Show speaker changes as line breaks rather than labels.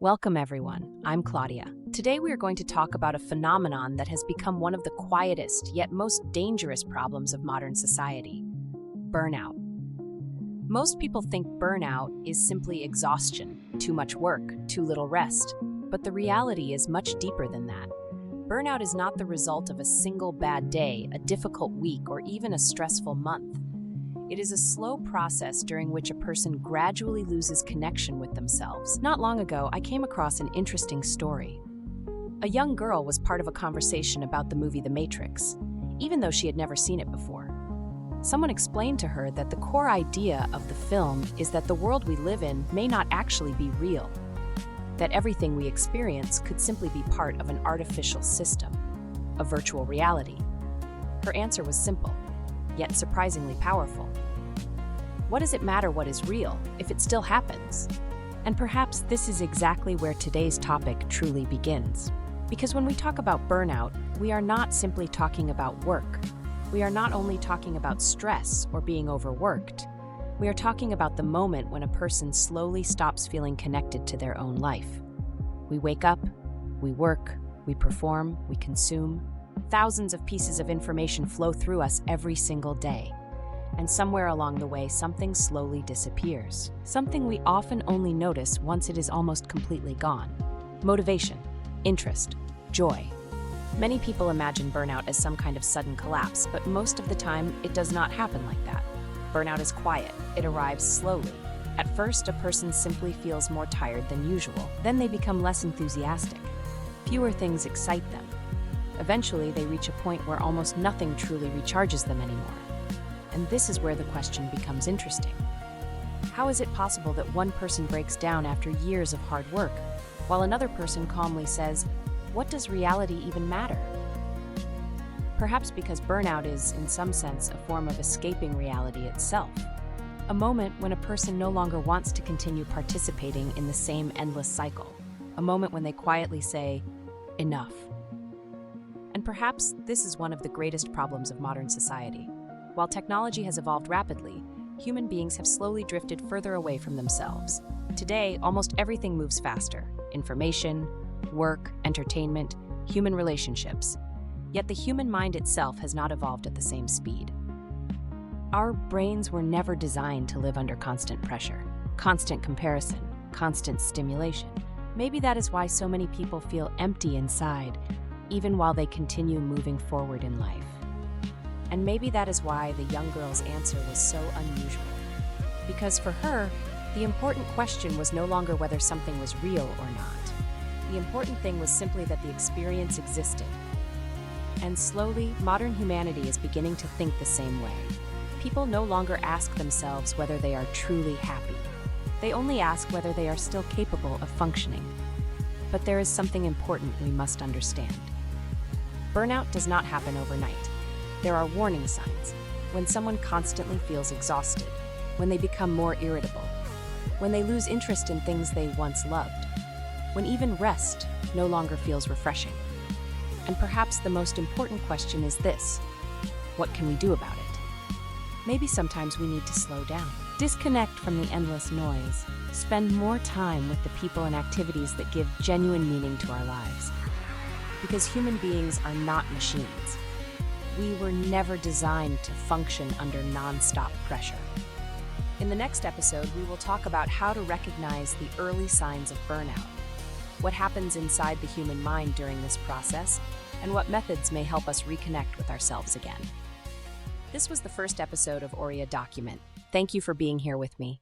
Welcome, everyone. I'm Claudia. Today, we are going to talk about a phenomenon that has become one of the quietest yet most dangerous problems of modern society: burnout. Most people think burnout is simply exhaustion, too much work, too little rest. But the reality is much deeper than that. Burnout is not the result of a single bad day, a difficult week, or even a stressful month. It is a slow process during which a person gradually loses connection with themselves. Not long ago, I came across an interesting story. A young girl was part of a conversation about the movie The Matrix, even though she had never seen it before. Someone explained to her that the core idea of the film is that the world we live in may not actually be real, that everything we experience could simply be part of an artificial system, a virtual reality. Her answer was simple, yet surprisingly powerful. What does it matter what is real if it still happens? And perhaps this is exactly where today's topic truly begins. Because when we talk about burnout, we are not simply talking about work. We are not only talking about stress or being overworked. We are talking about the moment when a person slowly stops feeling connected to their own life. We wake up, we work, we perform, we consume. Thousands of pieces of information flow through us every single day. And somewhere along the way, something slowly disappears. Something we often only notice once it is almost completely gone. Motivation, interest, joy. Many people imagine burnout as some kind of sudden collapse, but most of the time, it does not happen like that. Burnout is quiet. It arrives slowly. At first, a person simply feels more tired than usual. Then they become less enthusiastic. Fewer things excite them. Eventually, they reach a point where almost nothing truly recharges them anymore. And this is where the question becomes interesting. How is it possible that one person breaks down after years of hard work, while another person calmly says, "What does reality even matter?" Perhaps because burnout is, in some sense, a form of escaping reality itself. A moment when a person no longer wants to continue participating in the same endless cycle. A moment when they quietly say, "Enough." And perhaps this is one of the greatest problems of modern society. While technology has evolved rapidly, human beings have slowly drifted further away from themselves. Today, almost everything moves faster: information, work, entertainment, human relationships. Yet the human mind itself has not evolved at the same speed. Our brains were never designed to live under constant pressure, constant comparison, constant stimulation. Maybe that is why so many people feel empty inside, even while they continue moving forward in life. And maybe that is why the young girl's answer was so unusual. Because for her, the important question was no longer whether something was real or not. The important thing was simply that the experience existed. And slowly, modern humanity is beginning to think the same way. People no longer ask themselves whether they are truly happy. They only ask whether they are still capable of functioning. But there is something important we must understand. Burnout does not happen overnight. There are warning signs: when someone constantly feels exhausted, when they become more irritable, when they lose interest in things they once loved, when even rest no longer feels refreshing. And perhaps the most important question is this: what can we do about it? Maybe sometimes we need to slow down, disconnect from the endless noise, spend more time with the people and activities that give genuine meaning to our lives. Because human beings are not machines. We were never designed to function under non-stop pressure. In the next episode, we will talk about how to recognize the early signs of burnout, what happens inside the human mind during this process, and what methods may help us reconnect with ourselves again. This was the first episode of ORIA Document. Thank you for being here with me.